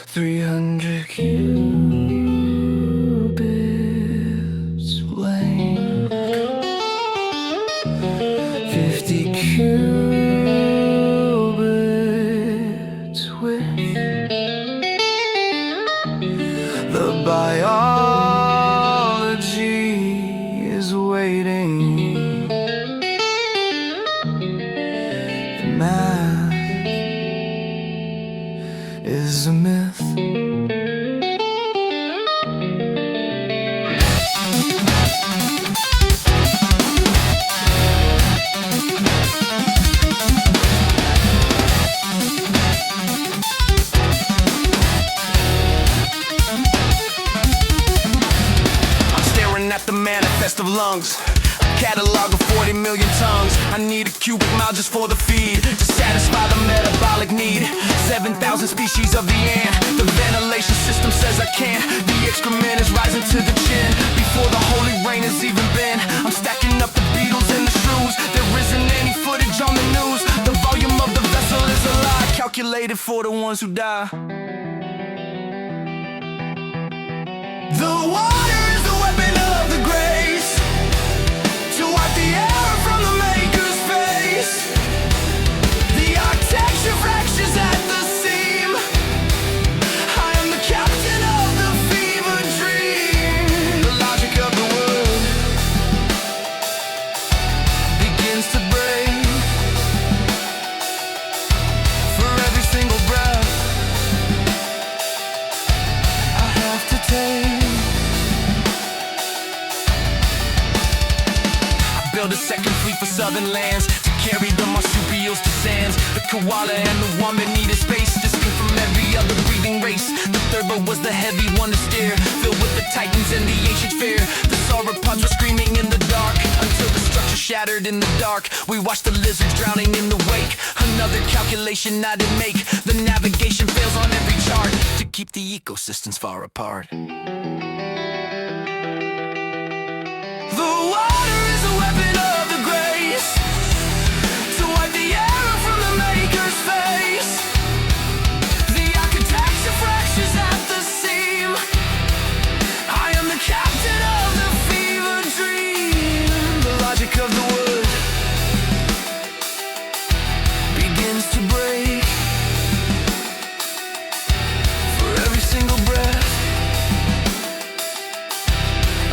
300 cubits length, 50 cubits width. The biology is waiting. The math is a myth. At the manifest of lungs, a catalog of 40 million tongues. I need a cubic mile just for the feed, to satisfy the metabolic need. 7,000 species of the ant. The ventilation system says I can't. The excrement is rising to the chin before the holy rain has even been. I'm stacking up the beetles and the shrews. There isn't any footage on the news. The volume of the vessel is a lie, calculated for the ones who die. The water is the weapon of the grace, to wipe the error from the maker's face. The architecture fractures at the seam. I am the captain of the fever dream. The logic of the world begins to break. For every single breath I have to take. Build a second fleet for southern lands, to carry the marsupials to sands. The koala and the wombat needed space, distinct from every other breathing race. The third boat was the heavy one to steer, filled with the titans and the ancient fear. The sauropods were screaming in the dark, until the structure shattered in the dark. We watched the lizards drowning in the wake. Another calculation I didn't make. The navigation fails on every chart, to keep the ecosystems far apart. The water is a weapon of the grace, to wipe the error from the maker's face. The architecture fractures at the seam. I am the captain of the fever dream. The logic of the wood begins to break. For every single breath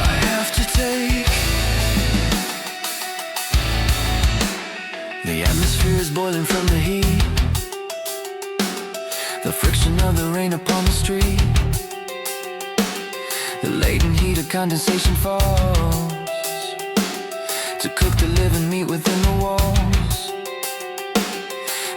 I have to take. The atmosphere is boiling from the heat, the friction of the rain upon the street. The latent heat of condensation falls, to cook the living meat within the walls.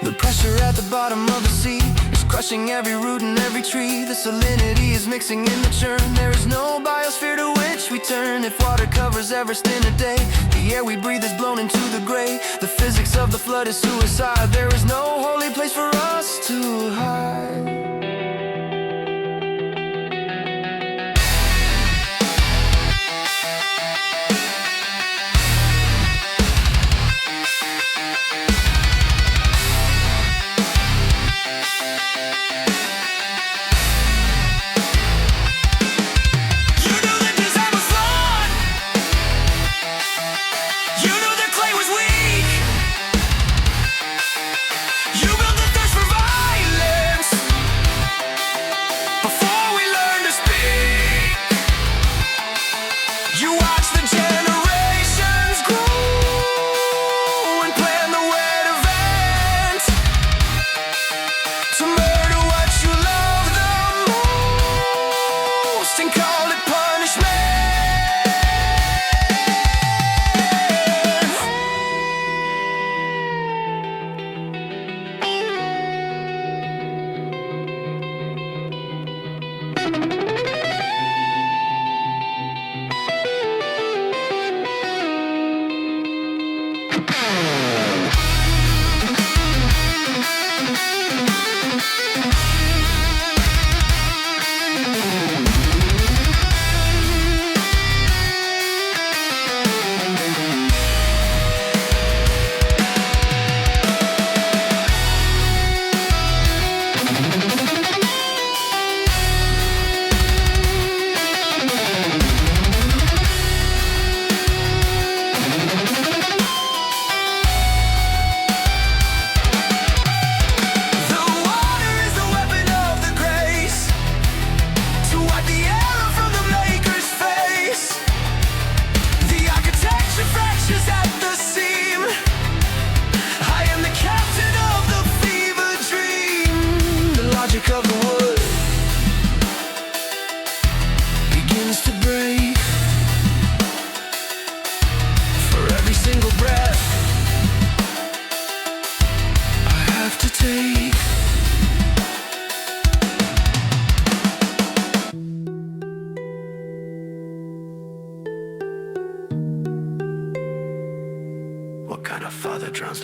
The pressure at the bottom of the sea is crushing every root and every tree. The salinity is mixing in the churn. There is no biosphere to which we turn. If water covers Everest in a day, the air we breathe is blown into the gray. The physics of the flood is suicide. There is no holy place for us to hide.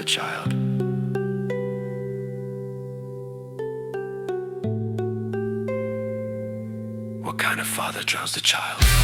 the child? What kind of father drowns the child?